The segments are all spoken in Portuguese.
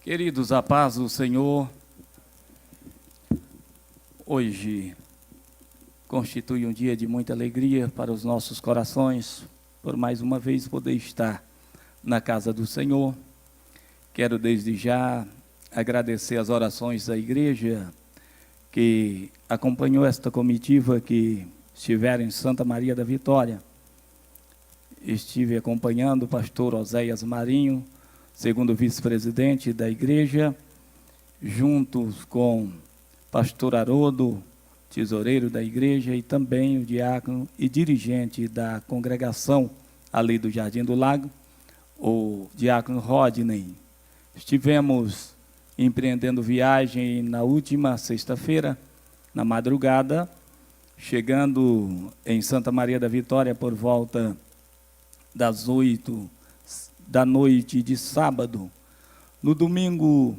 Queridos, a paz do Senhor, hoje constitui um dia de muita alegria para os nossos corações, por mais uma vez poder estar na casa do Senhor. Quero desde já agradecer as orações da igreja que acompanhou esta comitiva que estiveram em Santa Maria da Vitória. Estive acompanhando o pastor Oséias Marinho, segundo vice-presidente da igreja, juntos com pastor Haroldo, tesoureiro da igreja, e também o diácono e dirigente da congregação ali do Jardim do Lago, o diácono Rodney. Estivemos empreendendo viagem na última sexta-feira, na madrugada, chegando em Santa Maria da Vitória por volta das 8 da noite de sábado. No domingo,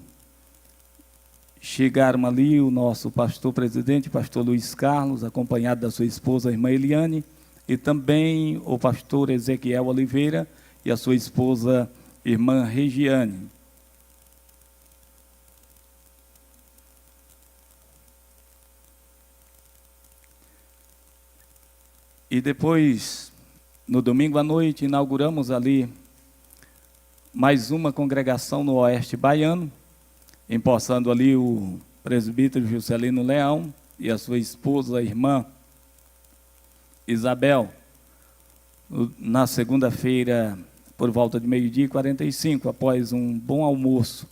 chegaram ali o nosso pastor presidente, pastor Luiz Carlos, acompanhado da sua esposa, a irmã Eliane, e também o pastor Ezequiel Oliveira e a sua esposa, irmã Regiane. E depois, no domingo à noite, inauguramos ali mais uma congregação no Oeste Baiano, empossando ali o presbítero Juscelino Leão e a sua esposa, a irmã Isabel. Na segunda-feira, por volta de 12h45, após um bom almoço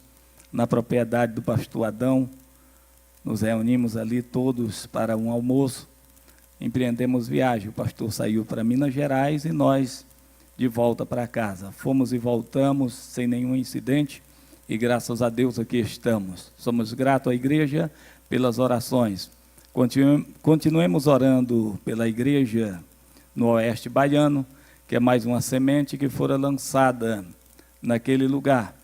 na propriedade do pastor Adão, nos reunimos ali todos para um almoço, empreendemos viagem. O pastor saiu para Minas Gerais e nós de volta para casa. Fomos e voltamos sem nenhum incidente e graças a Deus aqui estamos. Somos gratos à igreja pelas orações. Continuemos orando pela igreja no Oeste Baiano, que é mais uma semente que fora lançada naquele lugar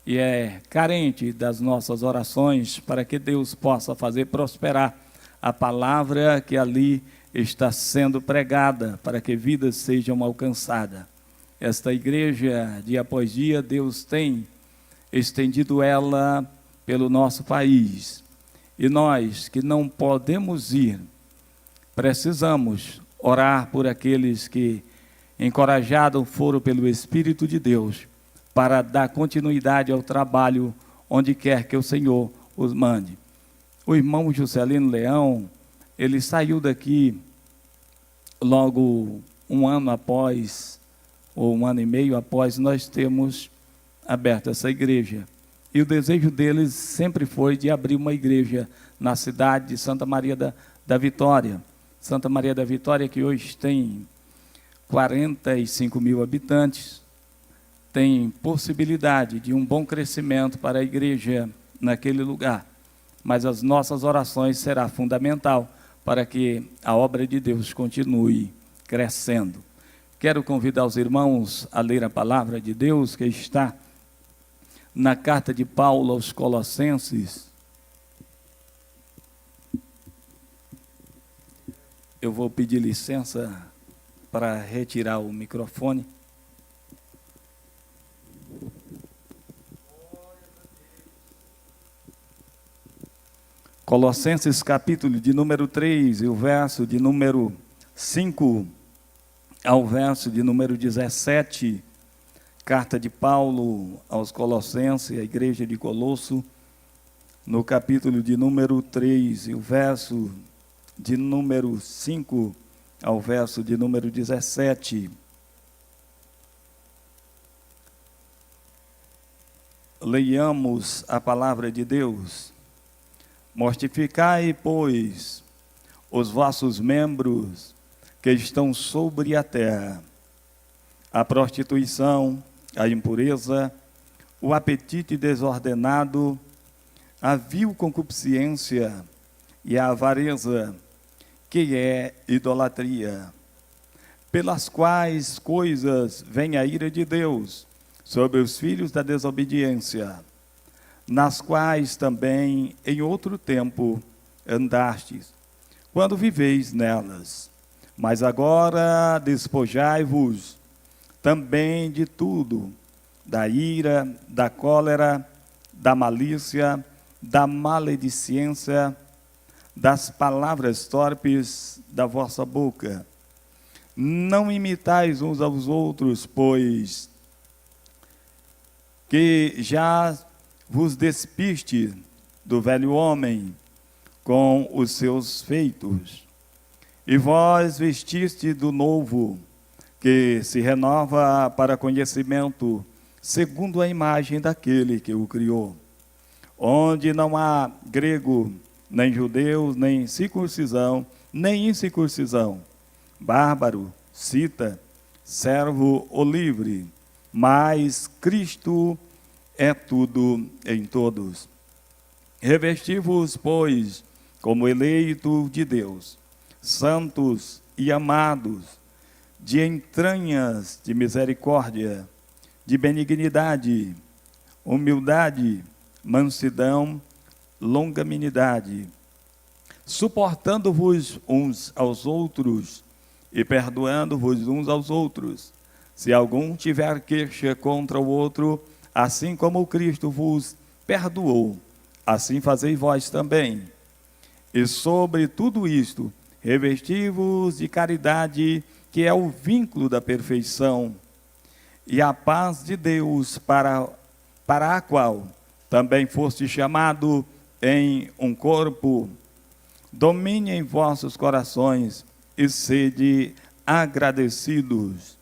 e é carente das nossas orações para que Deus possa fazer prosperar a palavra que ali está sendo pregada, para que vidas sejam alcançadas. Esta igreja, dia após dia, Deus tem estendido ela pelo nosso país. E nós que não podemos ir, precisamos orar por aqueles que, encorajados foram pelo Espírito de Deus, para dar continuidade ao trabalho onde quer que o Senhor os mande. O irmão Juscelino Leão, ele saiu daqui logo um ano após, ou um ano e meio após nós termos aberto essa igreja. E o desejo deles sempre foi de abrir uma igreja na cidade de Santa Maria da Vitória. Santa Maria da Vitória, que hoje tem 45 mil habitantes, tem possibilidade de um bom crescimento para a igreja naquele lugar. Mas as nossas orações serão fundamental para que a obra de Deus continue crescendo. Quero convidar os irmãos a ler a palavra de Deus que está na carta de Paulo aos Colossenses. Eu vou pedir licença para retirar o microfone. Colossenses capítulo de número 3 e o verso de número 5 ao verso de número 17, carta de Paulo aos Colossenses, a igreja de Colosso, no capítulo de número 3 e o verso de número 5 ao verso de número 17. Leiamos a palavra de Deus. Mortificai, pois, os vossos membros que estão sobre a terra, a prostituição, a impureza, o apetite desordenado, a vil concupiscência e a avareza, que é idolatria, pelas quais coisas vem a ira de Deus sobre os filhos da desobediência, nas quais também em outro tempo andastes, quando viveis nelas. Mas agora despojai-vos também de tudo, da ira, da cólera, da malícia, da maledicência, das palavras torpes da vossa boca. Não imitais uns aos outros, pois que já vos despiste do velho homem com os seus feitos, e vós vestiste do novo, que se renova para conhecimento, segundo a imagem daquele que o criou, onde não há grego, nem judeus, nem circuncisão, nem incircuncisão, bárbaro, cita, servo ou livre, mas Cristo é tudo em todos. Revesti-vos, pois, como eleito de Deus, santos e amados, de entranhas de misericórdia, de benignidade, humildade, mansidão, longanimidade, suportando-vos uns aos outros e perdoando-vos uns aos outros. Se algum tiver queixa contra o outro, assim como Cristo vos perdoou, assim fazei vós também. E sobre tudo isto, revesti-vos de caridade, que é o vínculo da perfeição, e a paz de Deus, para a qual também foste chamado em um corpo, domine em vossos corações e sede agradecidos.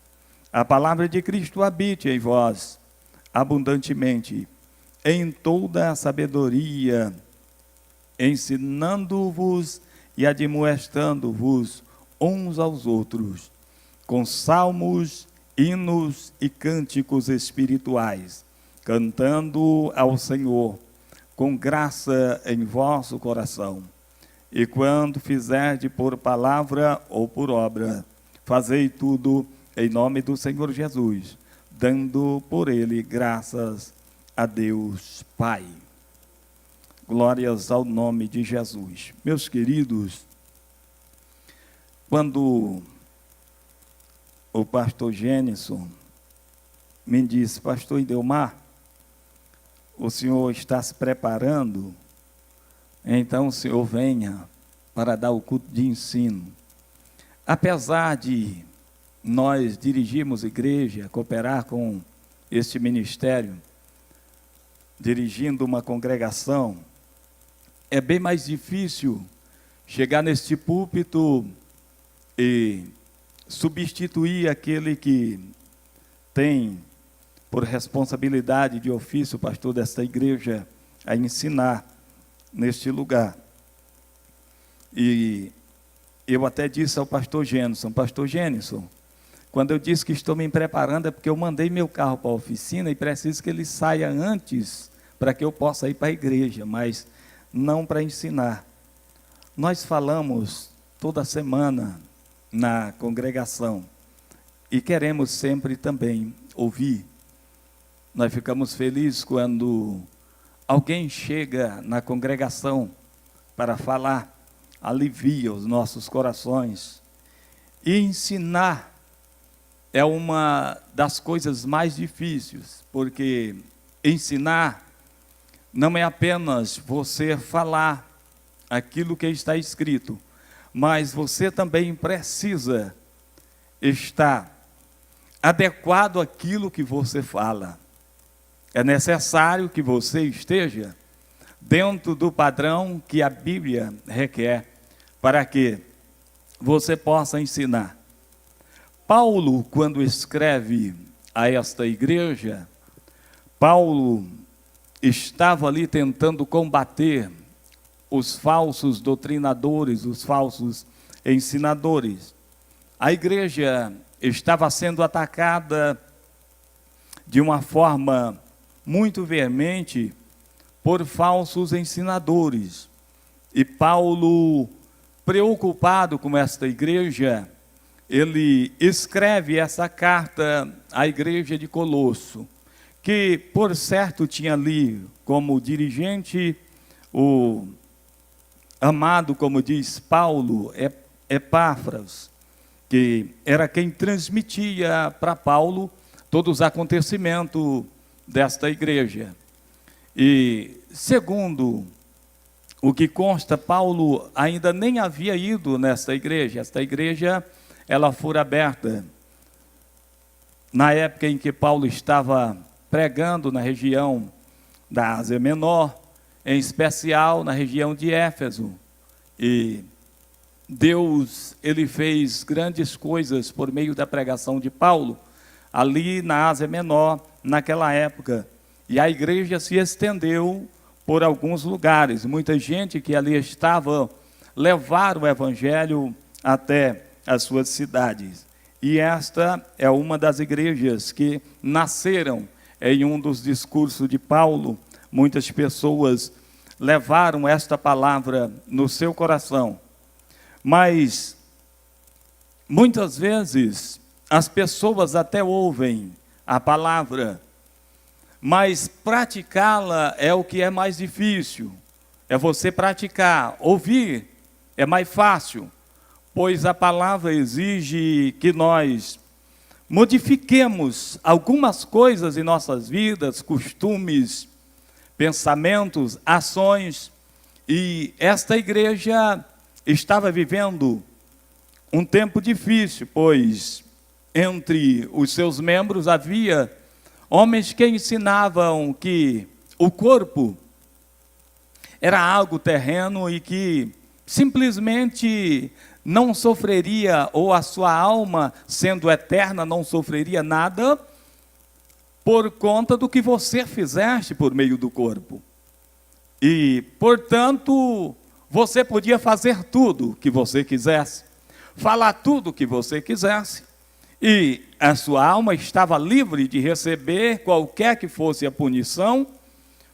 A palavra de Cristo habite em vós abundantemente, em toda a sabedoria, ensinando-vos e admoestando-vos uns aos outros, com salmos, hinos e cânticos espirituais, cantando ao Senhor, com graça em vosso coração. E quando fizerdes por palavra ou por obra, fazei tudo em nome do Senhor Jesus, dando por ele graças a Deus Pai. Glórias ao nome de Jesus. Meus queridos, quando o pastor Gênison me disse: pastor Idelmar, o senhor está se preparando, então o senhor venha para dar o culto de ensino. Apesar de nós dirigirmos igreja, cooperar com este ministério, dirigindo uma congregação, é bem mais difícil chegar neste púlpito e substituir aquele que tem por responsabilidade de ofício, pastor desta igreja, a ensinar neste lugar. E eu até disse ao pastor Gênison: pastor Gênison, quando eu disse que estou me preparando é porque eu mandei meu carro para a oficina e preciso que ele saia antes para que eu possa ir para a igreja, mas não para ensinar. Nós falamos toda semana na congregação e queremos sempre também ouvir. Nós ficamos felizes quando alguém chega na congregação para falar, alivia os nossos corações. E ensinar é uma das coisas mais difíceis, porque ensinar não é apenas você falar aquilo que está escrito, mas você também precisa estar adequado àquilo que você fala. É necessário que você esteja dentro do padrão que a Bíblia requer para que você possa ensinar. Paulo, quando escreve a esta igreja, Paulo estava ali tentando combater os falsos doutrinadores, os falsos ensinadores. A igreja estava sendo atacada de uma forma muito veemente por falsos ensinadores. E Paulo, preocupado com esta igreja, ele escreve essa carta à igreja de Colosso, que, por certo, tinha ali como dirigente o amado, como diz Paulo, Epáfras, que era quem transmitia para Paulo todos os acontecimentos desta igreja. E, segundo o que consta, Paulo ainda nem havia ido nesta igreja. Esta igreja, ela fora aberta na época em que Paulo estava pregando na região da Ásia Menor, em especial na região de Éfeso. E Deus, ele fez grandes coisas por meio da pregação de Paulo, ali na Ásia Menor, naquela época. E a igreja se estendeu por alguns lugares. Muita gente que ali estava levaram o evangelho até as suas cidades. E esta é uma das igrejas que nasceram em um dos discursos de Paulo. Muitas pessoas levaram esta palavra no seu coração. Mas, muitas vezes, as pessoas até ouvem a palavra, mas praticá-la é o que é mais difícil. É você praticar. Ouvir é mais fácil, pois a palavra exige que nós modifiquemos algumas coisas em nossas vidas, costumes, pensamentos, ações. E esta igreja estava vivendo um tempo difícil, pois entre os seus membros havia homens que ensinavam que o corpo era algo terreno e que simplesmente não sofreria, ou a sua alma, sendo eterna, não sofreria nada por conta do que você fizeste por meio do corpo. E, portanto, você podia fazer tudo que você quisesse, falar tudo que você quisesse, e a sua alma estava livre de receber qualquer que fosse a punição,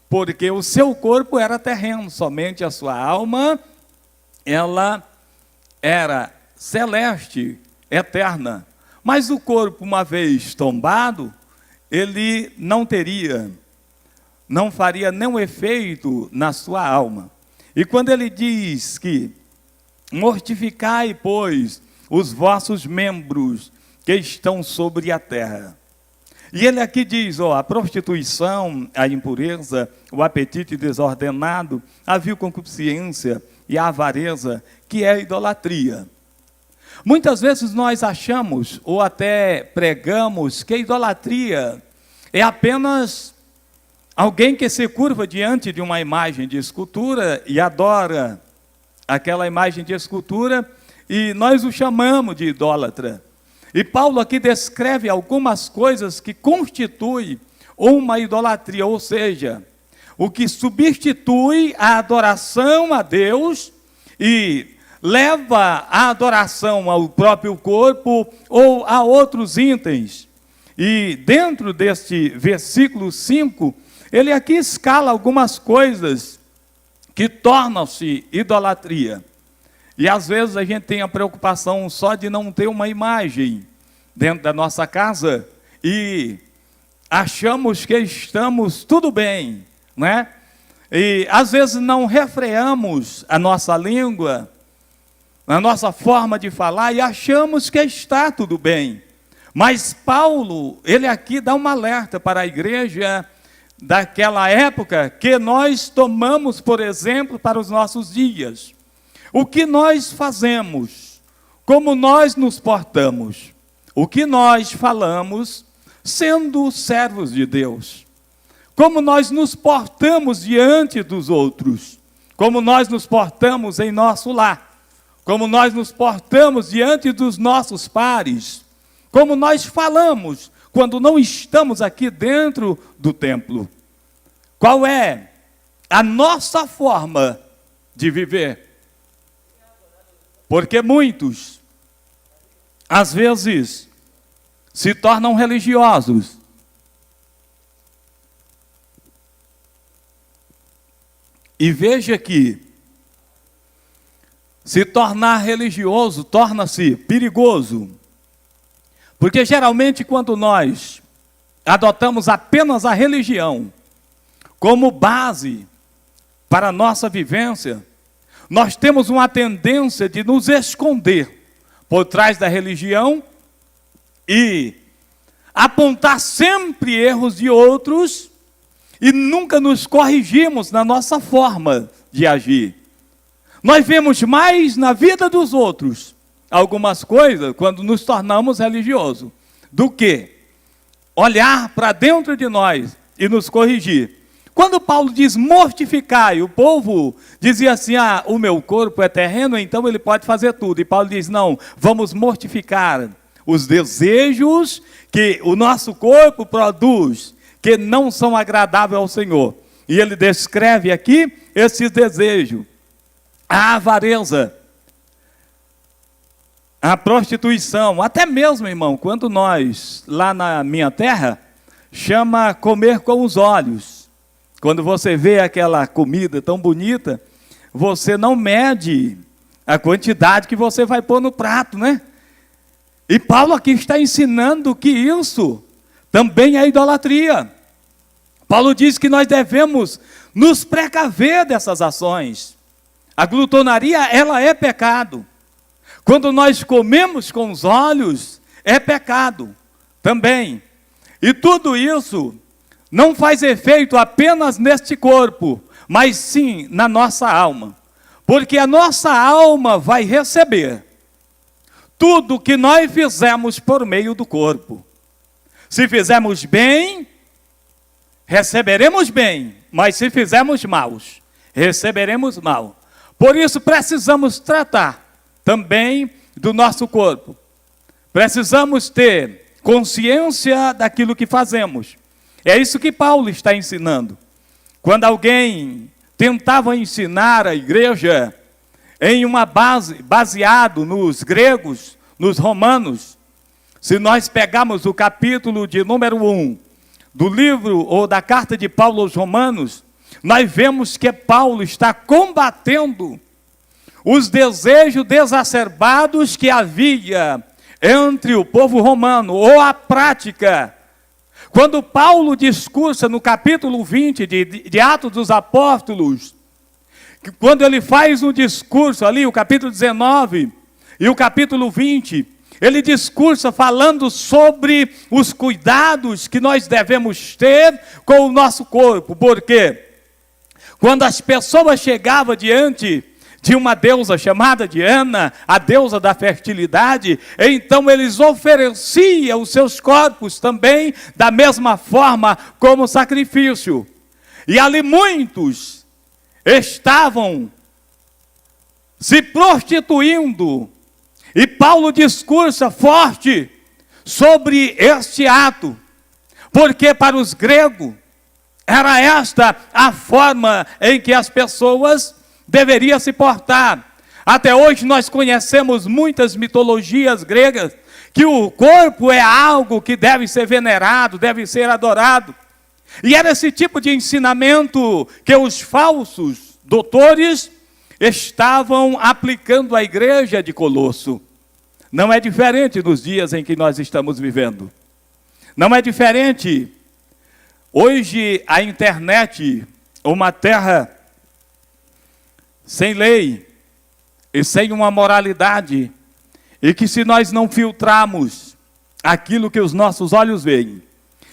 porque o seu corpo era terreno, somente a sua alma, ela era celeste, eterna. Mas o corpo, uma vez tombado, ele não faria nenhum efeito na sua alma. E quando ele diz que mortificai, pois, os vossos membros que estão sobre a terra. E ele aqui diz, a prostituição, a impureza, o apetite desordenado, a vil concupiscência e a avareza, que é a idolatria. Muitas vezes nós achamos, ou até pregamos, que a idolatria é apenas alguém que se curva diante de uma imagem de escultura e adora aquela imagem de escultura, e nós o chamamos de idólatra. E Paulo aqui descreve algumas coisas que constituem uma idolatria, ou seja, o que substitui a adoração a Deus e leva a adoração ao próprio corpo ou a outros itens. E dentro deste versículo 5, ele aqui escala algumas coisas que tornam-se idolatria. E às vezes a gente tem a preocupação só de não ter uma imagem dentro da nossa casa e achamos que estamos tudo bem, né? E às vezes não refreamos a nossa língua, a nossa forma de falar e achamos que está tudo bem. Mas Paulo, ele aqui dá um alerta para a igreja daquela época que nós tomamos, por exemplo, para os nossos dias. O que nós fazemos, como nós nos portamos, o que nós falamos, sendo servos de Deus, como nós nos portamos diante dos outros, como nós nos portamos em nosso lar, como nós nos portamos diante dos nossos pares, como nós falamos quando não estamos aqui dentro do templo. Qual é a nossa forma de viver? Porque muitos, às vezes, se tornam religiosos. E veja que se tornar religioso torna-se perigoso. Porque geralmente quando nós adotamos apenas a religião como base para a nossa vivência, nós temos uma tendência de nos esconder por trás da religião e apontar sempre erros de outros e nunca nos corrigimos na nossa forma de agir. Nós vemos mais na vida dos outros algumas coisas quando nos tornamos religiosos, do que olhar para dentro de nós e nos corrigir. Quando Paulo diz mortificai, o povo dizia assim, o meu corpo é terreno, então ele pode fazer tudo. E Paulo diz, não, vamos mortificar os desejos que o nosso corpo produz, que não são agradáveis ao Senhor. E ele descreve aqui esses desejos: a avareza, a prostituição, até mesmo, irmão, quando nós, lá na minha terra, chama comer com os olhos. Quando você vê aquela comida tão bonita, você não mede a quantidade que você vai pôr no prato, né? E Paulo aqui está ensinando que isso também é idolatria. Paulo diz que nós devemos nos precaver dessas ações. A glutonaria, ela é pecado. Quando nós comemos com os olhos, é pecado também. E tudo isso não faz efeito apenas neste corpo, mas sim na nossa alma. Porque a nossa alma vai receber tudo que nós fizemos por meio do corpo. Se fizermos bem, receberemos bem, mas se fizermos maus, receberemos mal. Por isso precisamos tratar também do nosso corpo. Precisamos ter consciência daquilo que fazemos. É isso que Paulo está ensinando. Quando alguém tentava ensinar a igreja em uma base, baseado nos gregos, nos romanos, se nós pegarmos o capítulo de número 1 do livro ou da carta de Paulo aos Romanos, nós vemos que Paulo está combatendo os desejos desacerbados que havia entre o povo romano, ou a prática. Quando Paulo discursa no capítulo 20 de Atos dos Apóstolos, quando ele faz um discurso ali, o capítulo 19 e o capítulo 20, ele discursa falando sobre os cuidados que nós devemos ter com o nosso corpo, porque quando as pessoas chegavam diante de uma deusa chamada Diana, a deusa da fertilidade, então eles ofereciam os seus corpos também da mesma forma como sacrifício. E ali muitos estavam se prostituindo. E Paulo discursa forte sobre este ato, porque para os gregos era esta a forma em que as pessoas deveriam se portar. Até hoje nós conhecemos muitas mitologias gregas, que o corpo é algo que deve ser venerado, deve ser adorado. E era esse tipo de ensinamento que os falsos doutores estavam aplicando à igreja de Colosso. Não é diferente nos dias em que nós estamos vivendo. Não é diferente. Hoje a internet, uma terra sem lei e sem uma moralidade, e que se nós não filtrarmos aquilo que os nossos olhos veem,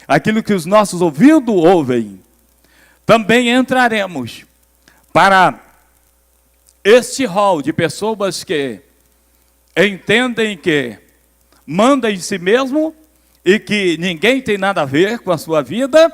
aquilo que os nossos ouvidos ouvem, também entraremos para este rol de pessoas que entendem que manda em si mesmo e que ninguém tem nada a ver com a sua vida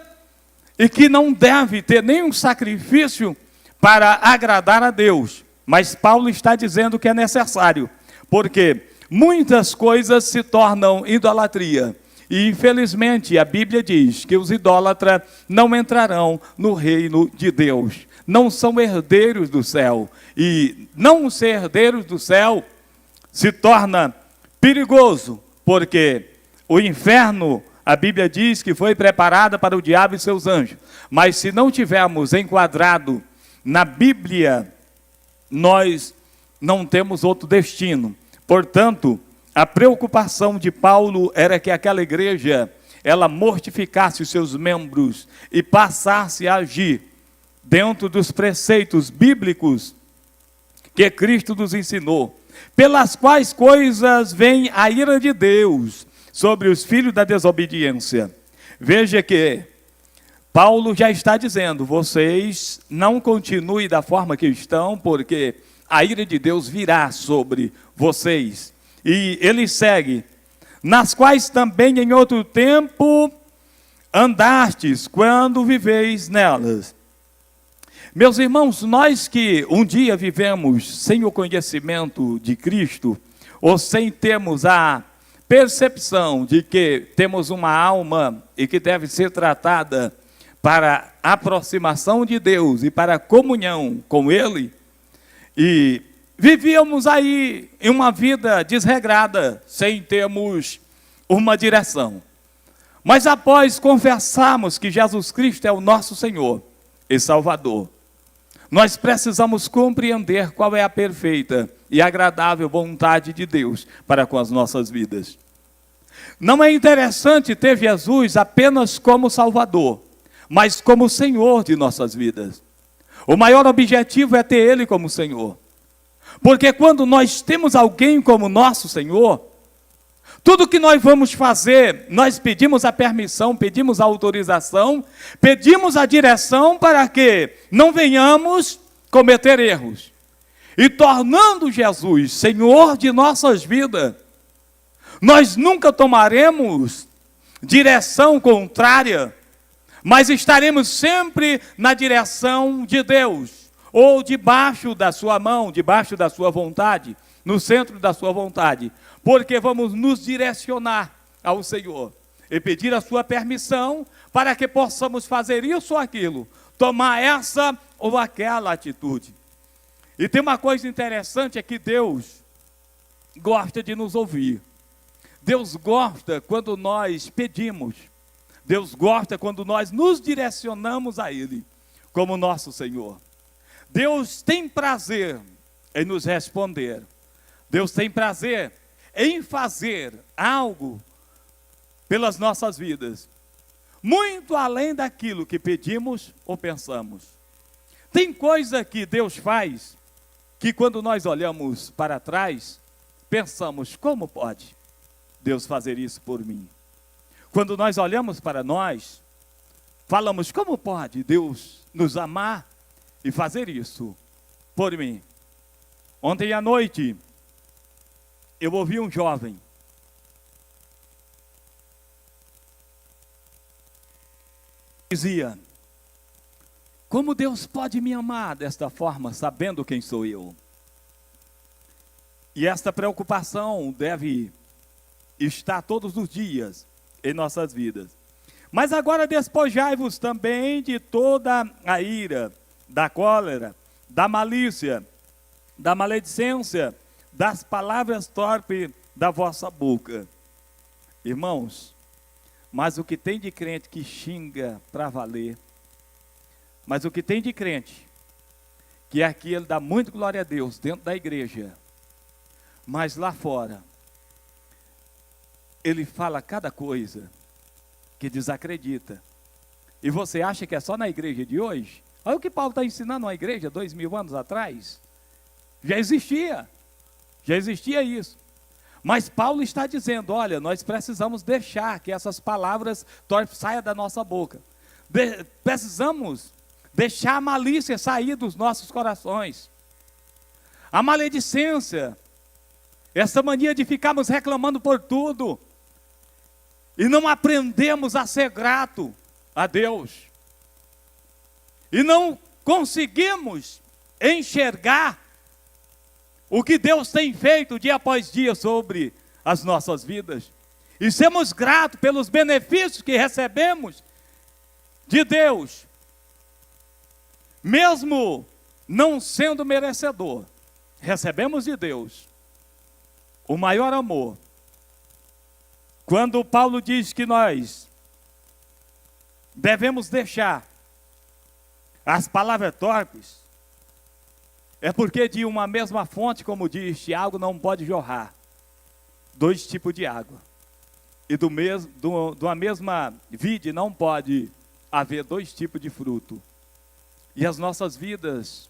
e que não deve ter nenhum sacrifício para agradar a Deus. Mas Paulo está dizendo que é necessário, porque muitas coisas se tornam idolatria. E infelizmente a Bíblia diz que os idólatras não entrarão no reino de Deus. Não são herdeiros do céu. E não ser herdeiros do céu se torna perigoso, porque o inferno, a Bíblia diz que foi preparada para o diabo e seus anjos. Mas se não tivermos enquadrado na Bíblia, nós não temos outro destino. Portanto, a preocupação de Paulo era que aquela igreja, ela mortificasse os seus membros e passasse a agir dentro dos preceitos bíblicos que Cristo nos ensinou, pelas quais coisas vem a ira de Deus sobre os filhos da desobediência. Veja que Paulo já está dizendo, vocês não continuem da forma que estão, porque a ira de Deus virá sobre vocês. E ele segue, nas quais também em outro tempo andastes, quando viveis nelas. Meus irmãos, nós que um dia vivemos sem o conhecimento de Cristo, ou sem termos a percepção de que temos uma alma e que deve ser tratada para a aproximação de Deus e para a comunhão com Ele, e vivíamos aí em uma vida desregrada, sem termos uma direção. Mas após confessarmos que Jesus Cristo é o nosso Senhor e Salvador, nós precisamos compreender qual é a perfeita e agradável vontade de Deus para com as nossas vidas. Não é interessante ter Jesus apenas como Salvador, mas como Senhor de nossas vidas. O maior objetivo é ter Ele como Senhor. Porque quando nós temos alguém como nosso Senhor, tudo que nós vamos fazer, nós pedimos a permissão, pedimos a autorização, pedimos a direção para que não venhamos cometer erros. E tornando Jesus Senhor de nossas vidas, nós nunca tomaremos direção contrária, mas estaremos sempre na direção de Deus, ou debaixo da sua mão, debaixo da sua vontade, no centro da sua vontade, porque vamos nos direcionar ao Senhor e pedir a sua permissão para que possamos fazer isso ou aquilo, tomar essa ou aquela atitude. E tem uma coisa interessante, é que Deus gosta de nos ouvir. Deus gosta quando nós pedimos. Deus gosta quando nós nos direcionamos a Ele como nosso Senhor. Deus tem prazer em nos responder. Deus tem prazer em fazer algo pelas nossas vidas, muito além daquilo que pedimos ou pensamos. Tem coisa que Deus faz que quando nós olhamos para trás, pensamos, como pode Deus fazer isso por mim? Quando nós olhamos para nós, falamos, como pode Deus nos amar e fazer isso por mim? Ontem à noite, eu ouvi um jovem dizia, como Deus pode me amar desta forma, sabendo quem sou eu? E esta preocupação deve estar todos os dias em nossas vidas. Mas agora despojai-vos também de toda a ira, da cólera, da malícia, da maledicência, das palavras torpes da vossa boca. Irmãos, mas o que tem de crente que xinga para valer, mas o que tem de crente, que aqui ele dá muito glória a Deus dentro da igreja, mas lá fora, ele fala cada coisa que desacredita. E você acha que é só na igreja de hoje? Olha o que Paulo está ensinando na igreja 2000 anos atrás. Já existia isso. Mas Paulo está dizendo, olha, nós precisamos deixar que essas palavras saiam da nossa boca. Precisamos deixar a malícia sair dos nossos corações. A maledicência, essa mania de ficarmos reclamando por tudo, e não aprendemos a ser grato a Deus. E não conseguimos enxergar o que Deus tem feito dia após dia sobre as nossas vidas. E sermos gratos pelos benefícios que recebemos de Deus, mesmo não sendo merecedor, recebemos de Deus o maior amor. Quando Paulo diz que nós devemos deixar as palavras torpes, é porque de uma mesma fonte, como diz Tiago, não pode jorrar dois tipos de água. E de uma mesma vide não pode haver dois tipos de fruto. E as nossas vidas,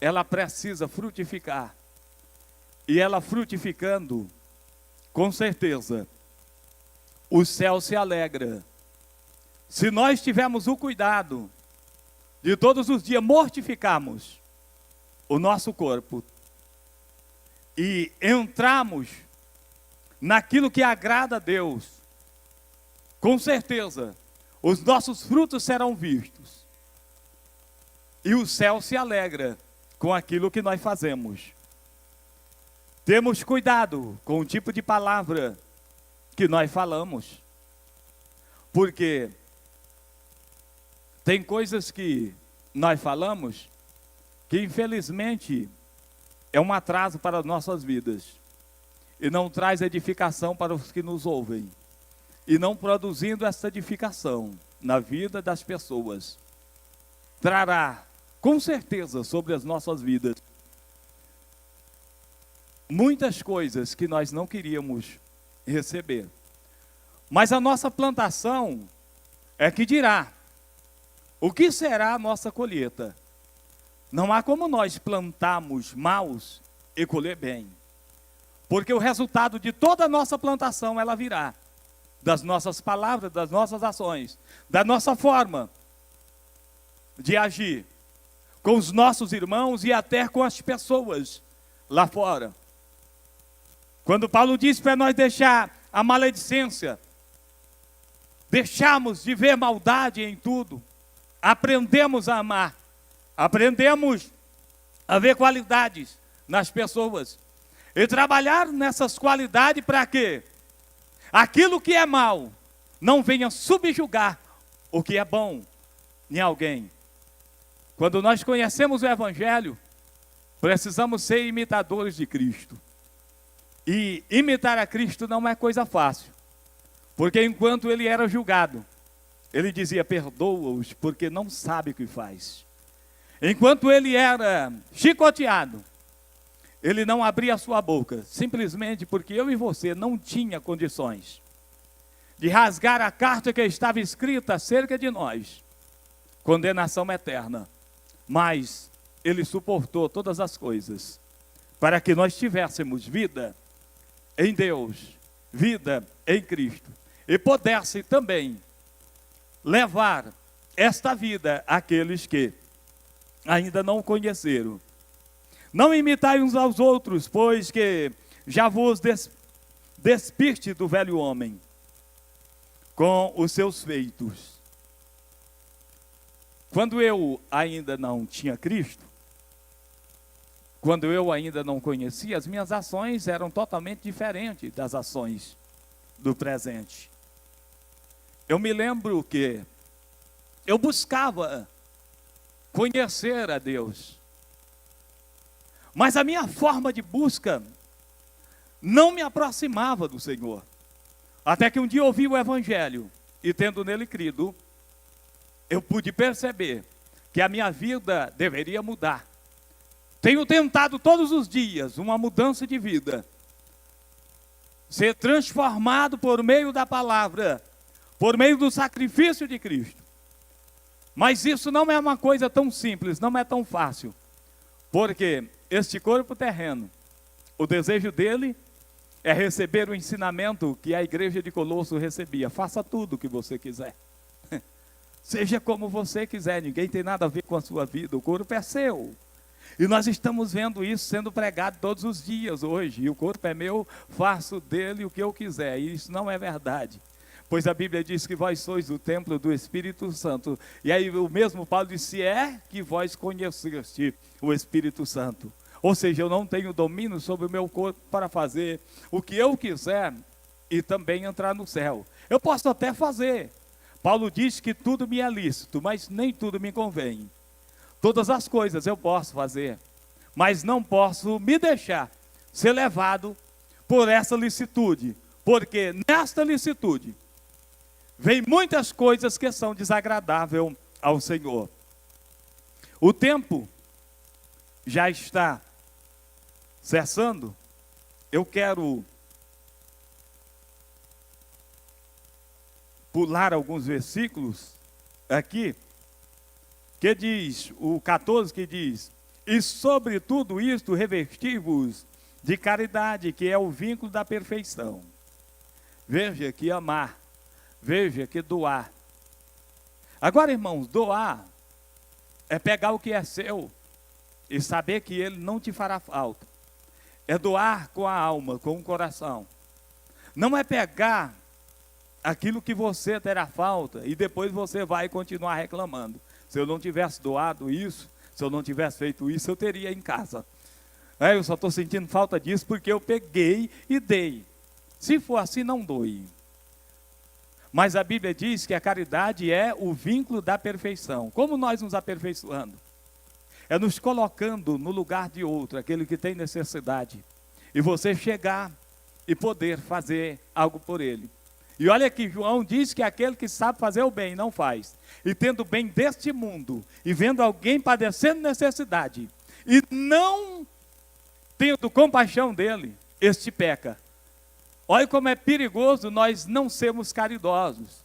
ela precisa frutificar. E ela frutificando, com certeza, o céu se alegra. se nós tivermos o cuidado de todos os dias mortificarmos o nosso corpo e entrarmos naquilo que agrada a Deus, com certeza os nossos frutos serão vistos e o céu se alegra com aquilo que nós fazemos. Temos cuidado com o tipo de palavra que nós falamos, porque tem coisas que nós falamos que infelizmente é um atraso para as nossas vidas e não traz edificação para os que nos ouvem, e não produzindo essa edificação na vida das pessoas, trará com certeza sobre as nossas vidas muitas coisas que nós não queríamos receber. Mas a nossa plantação é que dirá o que será a nossa colheita. Não há como nós plantarmos maus e colher bem, porque o resultado de toda a nossa plantação, ela virá das nossas palavras, das nossas ações, da nossa forma de agir com os nossos irmãos e até com as pessoas lá fora. Quando Paulo diz para nós deixar a maledicência, deixamos de ver maldade em tudo, aprendemos a amar, aprendemos a ver qualidades nas pessoas e trabalhar nessas qualidades para que aquilo que é mal não venha subjugar o que é bom em alguém. Quando nós conhecemos o Evangelho, precisamos ser imitadores de Cristo. E imitar a Cristo não é coisa fácil, porque enquanto ele era julgado, ele dizia: perdoa-os, porque não sabe o que faz. Enquanto ele era chicoteado, ele não abria a sua boca, simplesmente porque eu e você não tinha condições de rasgar a carta que estava escrita acerca de nós, condenação eterna. Mas ele suportou todas as coisas, para que nós tivéssemos vida em Deus, vida em Cristo, e pudesse também levar esta vida àqueles que ainda não o conheceram. Não imitai uns aos outros, pois que já vos despiste do velho homem com os seus feitos. Quando eu ainda não tinha Cristo, quando eu ainda não conhecia, as minhas ações eram totalmente diferentes das ações do presente. Eu me lembro que eu buscava conhecer a Deus, mas a minha forma de busca não me aproximava do Senhor. Até que um dia eu ouvi o Evangelho, e tendo nele crido, eu pude perceber que a minha vida deveria mudar. Tenho tentado todos os dias uma mudança de vida, ser transformado por meio da palavra, por meio do sacrifício de Cristo. Mas isso não é uma coisa tão simples, não é tão fácil, porque este corpo terreno, o desejo dele é receber o ensinamento que a igreja de Colosso recebia: faça tudo o que você quiser, seja como você quiser, ninguém tem nada a ver com a sua vida, o corpo é seu. E nós estamos vendo isso sendo pregado todos os dias hoje. E o corpo é meu, faço dele o que eu quiser. E isso não é verdade. Pois a Bíblia diz que vós sois o templo do Espírito Santo. E aí o mesmo Paulo disse: é que vós conheceste o Espírito Santo. Ou seja, eu não tenho domínio sobre o meu corpo para fazer o que eu quiser e também entrar no céu. Eu posso até fazer. Paulo diz que tudo me é lícito, mas nem tudo me convém. Todas as coisas eu posso fazer, mas não posso me deixar ser levado por essa licitude, porque nesta licitude vem muitas coisas que são desagradáveis ao Senhor. O tempo já está cessando. Eu quero pular alguns versículos aqui, que diz, o 14 que diz: e sobre tudo isto revesti-vos de caridade, que é o vínculo da perfeição. Veja que amar, veja que doar, Agora, irmãos, doar é pegar o que é seu e saber que ele não te fará falta. É doar com a alma, com o coração. Não é pegar aquilo que você terá falta e depois você vai continuar reclamando. Se eu não tivesse doado isso, se eu não tivesse feito isso, eu teria em casa. Eu só estou sentindo falta disso porque eu peguei e dei. Se for assim, não doe. Mas a Bíblia diz que a caridade é o vínculo da perfeição. Como nós nos aperfeiçoando? É nos colocando no lugar de outro, aquele que tem necessidade. E você chegar e poder fazer algo por ele. E olha que João diz que aquele que sabe fazer o bem não faz. E tendo o bem deste mundo, e vendo alguém padecendo necessidade, e não tendo compaixão dele, este peca. Olha como é perigoso nós não sermos caridosos.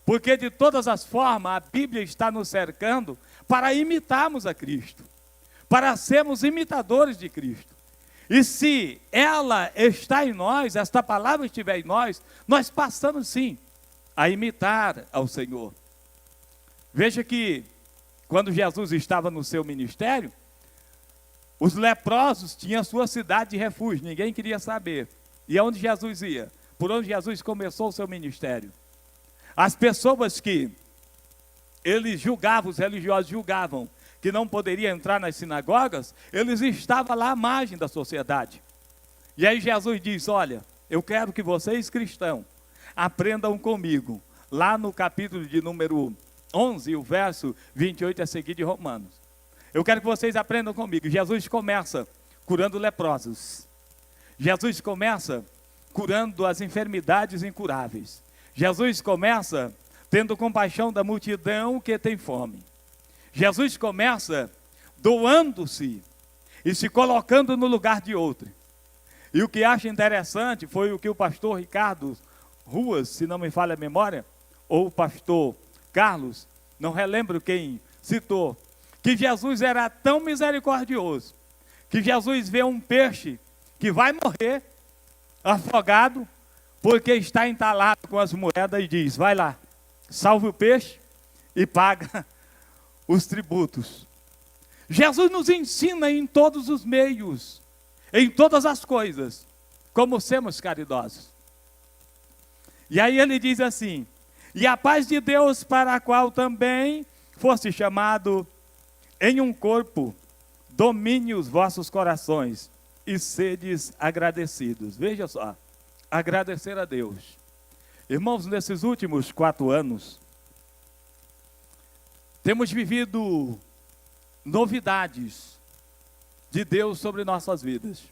Porque de todas as formas a Bíblia está nos cercando para imitarmos a Cristo. Para sermos imitadores de Cristo. E se ela está em nós, esta palavra estiver em nós, nós passamos sim a imitar ao Senhor. Veja que quando Jesus estava no seu ministério, os leprosos tinham sua cidade de refúgio, ninguém queria saber. E aonde Jesus ia? Por onde Jesus começou o seu ministério? As pessoas que eles julgavam, os religiosos julgavam, que não poderia entrar nas sinagogas, eles estavam lá à margem da sociedade. E aí Jesus diz, olha, eu quero que vocês cristãos aprendam comigo, lá no capítulo de número 11, o verso 28 a seguir de Romanos. Eu quero que vocês aprendam comigo. Jesus começa curando leprosos. Jesus começa curando as enfermidades incuráveis. Jesus começa tendo compaixão da multidão que tem fome. Jesus começa doando-se e se colocando no lugar de outro. E o que acho interessante foi o que o pastor Ricardo Ruas, se não me falha a memória, ou o pastor Carlos, não relembro quem citou, que Jesus era tão misericordioso, que Jesus vê um peixe que vai morrer afogado, porque está entalado com as moedas e diz, vai lá, salve o peixe e paga os tributos. Jesus nos ensina em todos os meios, em todas as coisas, como sermos caridosos. E aí ele diz assim, e a paz de Deus para a qual também fosse chamado em um corpo, domine os vossos corações e sedes agradecidos. Veja só, agradecer a Deus. Irmãos, nesses últimos 4 anos, temos vivido novidades de Deus sobre nossas vidas.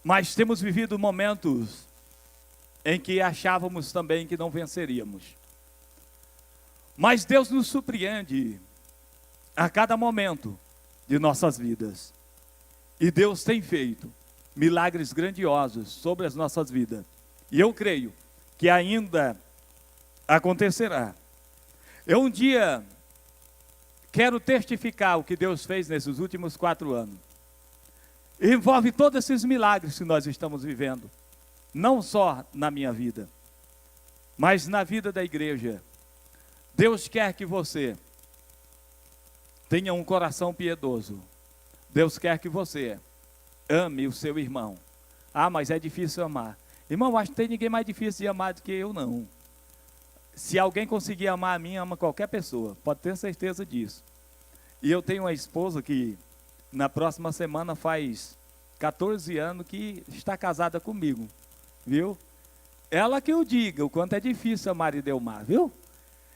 Mas temos vivido momentos em que achávamos também que não venceríamos. Mas Deus nos surpreende a cada momento de nossas vidas. E Deus tem feito milagres grandiosos sobre as nossas vidas. E eu creio que ainda acontecerá. Eu um dia quero testificar o que Deus fez nesses últimos 4 anos. Envolve todos esses milagres que nós estamos vivendo. Não só na minha vida, mas na vida da igreja. Deus quer que você tenha um coração piedoso. Deus quer que você ame o seu irmão. Ah, mas é difícil amar. Irmão, acho que não tem ninguém mais difícil de amar do que eu, não. Se alguém conseguir amar a mim, ama qualquer pessoa. Pode ter certeza disso. E eu tenho uma esposa que, na próxima semana, faz 14 anos que está casada comigo. Viu? Ela que eu diga o quanto é difícil amar e Delmar, viu?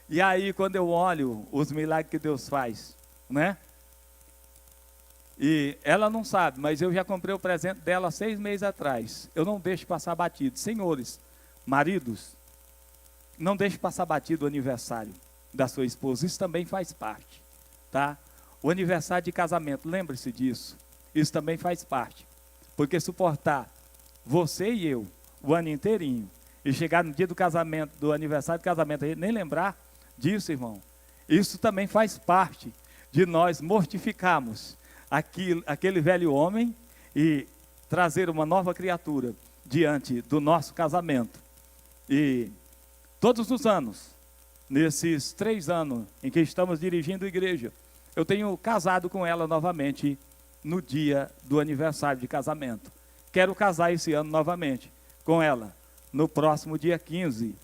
E aí, quando eu olho os milagres que Deus faz, né? E ela não sabe, mas eu já comprei o presente dela 6 meses atrás. Eu não deixo passar batido. Senhores, maridos, não deixe passar batido o aniversário da sua esposa. Isso também faz parte, tá? O aniversário de casamento, lembre-se disso. Isso também faz parte. Porque suportar você e eu o ano inteirinho e chegar no dia do casamento, do aniversário de casamento, a gente nem lembrar disso, irmão. Isso também faz parte de nós mortificarmos aquele velho homem e trazer uma nova criatura diante do nosso casamento. E todos os anos nesses 3 anos em que estamos dirigindo a igreja, eu tenho casado com ela novamente no dia do aniversário de casamento. Quero casar esse ano novamente com ela. No próximo dia 15,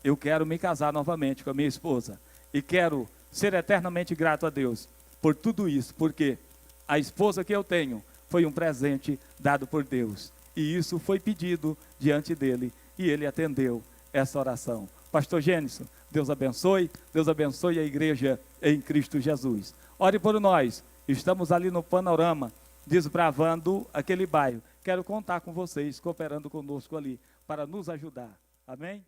eu quero me casar novamente com a minha esposa. E quero ser eternamente grato a Deus por tudo isso, porque a esposa que eu tenho foi um presente dado por Deus. E isso foi pedido diante dele, e ele atendeu essa oração. Pastor Gênison, Deus abençoe a igreja em Cristo Jesus. Ore por nós, estamos ali no Panorama, desbravando aquele bairro. Quero contar com vocês, cooperando conosco ali, para nos ajudar. Amém?